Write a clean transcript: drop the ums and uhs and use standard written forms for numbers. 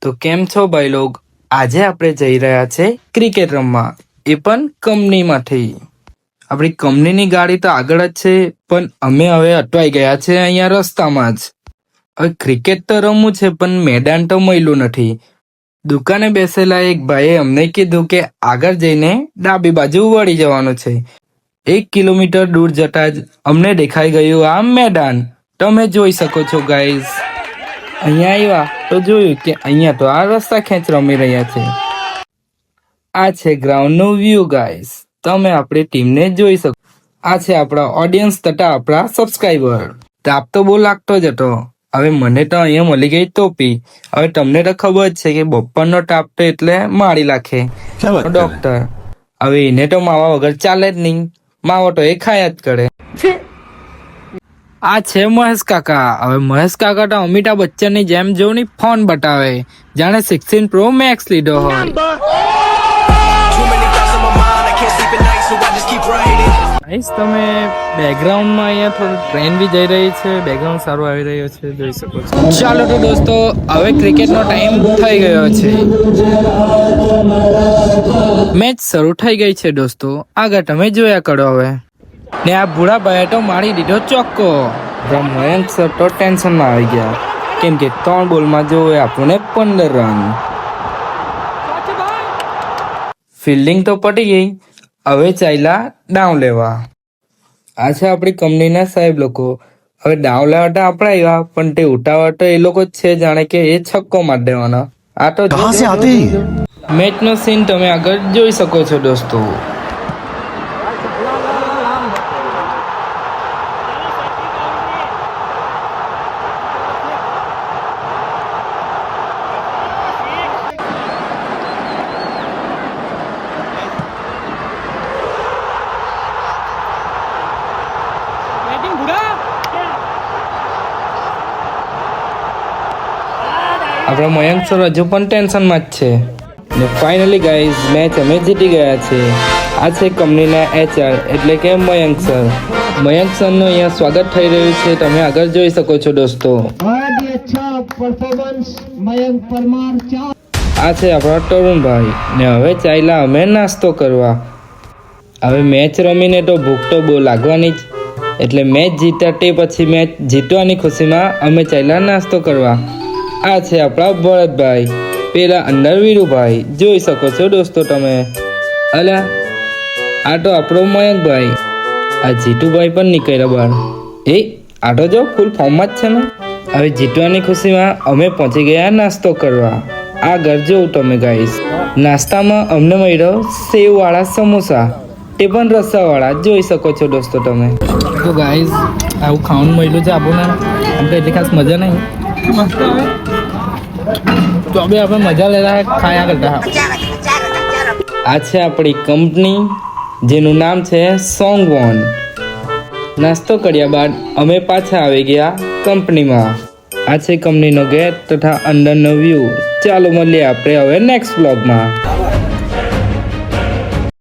તો કેમ છો ભાઈ લોગ? આજે આપણે જઈ રહ્યા છે ક્રિકેટ રમવા, એ પણ કંપનીમાંથી. આપણી કંપનીની ગાડી તો આગળ જ છે, પણ અમે હવે અટવાઈ ગયા છે અહીંયા રસ્તામાં જ. હવે ક્રિકેટ તો રમવું છે, પણ મેદાન તો મળ્યું નથી. દુકાને બેસેલા એક ભાઈએ અમને કીધું કે આગળ જઈને ડાબી બાજુ વળી જવાનું છે. 1 કિલોમીટર દૂર જતા જ અમને દેખાઈ ગયું આ મેદાન. તમે જોઈ શકો છો ગાઈઝ. અહીંયા આવ્યા તો જોયું કે અહીંયા તો આ રસ્તા ખેંચ રમી રહ્યા છે. આ છે ગ્રાઉન્ડનો વ્યૂ ગાઈઝ. તમે આપણી ટીમને જોઈ શકો. આ છે આપણા ઓડિયન્સ તથા આપણા સબસ્ક્રાઈબર. તાપ તો બહુ લાગતો જ હતો. હવે મને તો અહીંયા મળી ગઈ ટોપી. હવે તમને તો ખબર જ છે કે બપોરનો તાપ તો એટલે મારી નાખે ડોક્ટર. હવે એને તો માવા વગર ચાલે જ નહીં. માવો તો એ ખાયા જ કરે. આ છે મહેશ કાકા. હવે મહેશ કાકા તો અમિતાભ બચ્ચનની જેમ જોની ફોન બતાવે, જાણે 16 Pro Max લીધો હોય. તમે બેકગ્રાઉન્ડમાં અહીંયા થોડું ટ્રેન બી જઈ રહી છે, બેકગ્રાઉન્ડ સારું આવી રહ્યો છે, જોઈ શકો છો. ચાલો તો દોસ્તો, હવે ક્રિકેટનો ટાઈમ થઈ ગયો છે. મેચ શરૂ થઈ ગઈ છે દોસ્તો. આગળ તમે જોયા કરો હવે. ને આ ભૂરા ભાઈએ તો મારી દીધો ચોક્કો. મયંક સર તો ટેન્શનમાં આવી ગયા, કેમ કે 3 બોલમાં જોવે આપણને 15 રન. ફિલ્ડિંગ તો પટી ગઈ. હવે ચાલ્યા ડાઉન લેવા. આ છે આપણી કંપનીના સાહેબ લોકો. હવે ડાઉન લેવા તો આપણે આવ્યા, પણ તે ઉઠાવવા તો એ લોકો જ છે, જાણે કે એ છક્કો મારી દેવાના. આ તો મેચનો સીન તમે આગળ જોઈ શકો છો દોસ્તો. આપણા મયંક સર હજુ પણ ટેન્શનમાં જ છે. ને ફાઇનલી ગાઈઝ મેચ અમે જીતી ગયા છે. આ છે કંપનીના HR એટલે કે મયંક સર. મયંક સરનું અહીંયા સ્વાગત થઈ રહ્યું છે, તમે આગળ જોઈ શકો છો દોસ્તો. આ છે આપણા તરુણભાઈ. ને હવે ચાલ્યા અમે નાસ્તો કરવા. હવે મેચ રમીને તો ભૂખ તો બહુ લાગવાની જ, એટલે મેચ જીત્યા તે પછી મેચ જીતવાની ખુશીમાં અમે ચાલ્યા નાસ્તો કરવા. આ છે આપણા ભરતભાઈ, પેલા અંદર વીરુભાઈ, જોઈ શકો છો દોસ્તો તમે. અલા આ તો આપણો મયંકભાઈ. આ જીતુભાઈ પણ નીકળ્યા બહાર. આ તો જો ફૂલ ફોર્મમાં જ છે ને. હવે જીતવાની ખુશીમાં અમે પહોંચી ગયા નાસ્તો કરવા. આગળ જોઉં તમે ગાઈસ. નાસ્તામાં અમને મળ્યો સેવવાળા સમોસા, તે પણ રસાવાળા, જોઈ શકો છો દોસ્તો તમે. તો ગાઈસ આવું ખાવાનું મળ્યું છે આપણને. આમ તો એટલી ખાસ મજા નહીં, તો હવે આપણે મજા લેતા ખાયા કરતા. આ છે આપણી કંપની, જેનું નામ છે સોંગવોન. નાસ્તો કર્યા બાદ અમે પાછા આવી ગયા કંપનીમાં. આ છે કંપનીનો ગેટ તથા અંદરનો વ્યૂ. ચાલો મળીએ આપણે હવે નેક્સ્ટ બ્લોગમાં.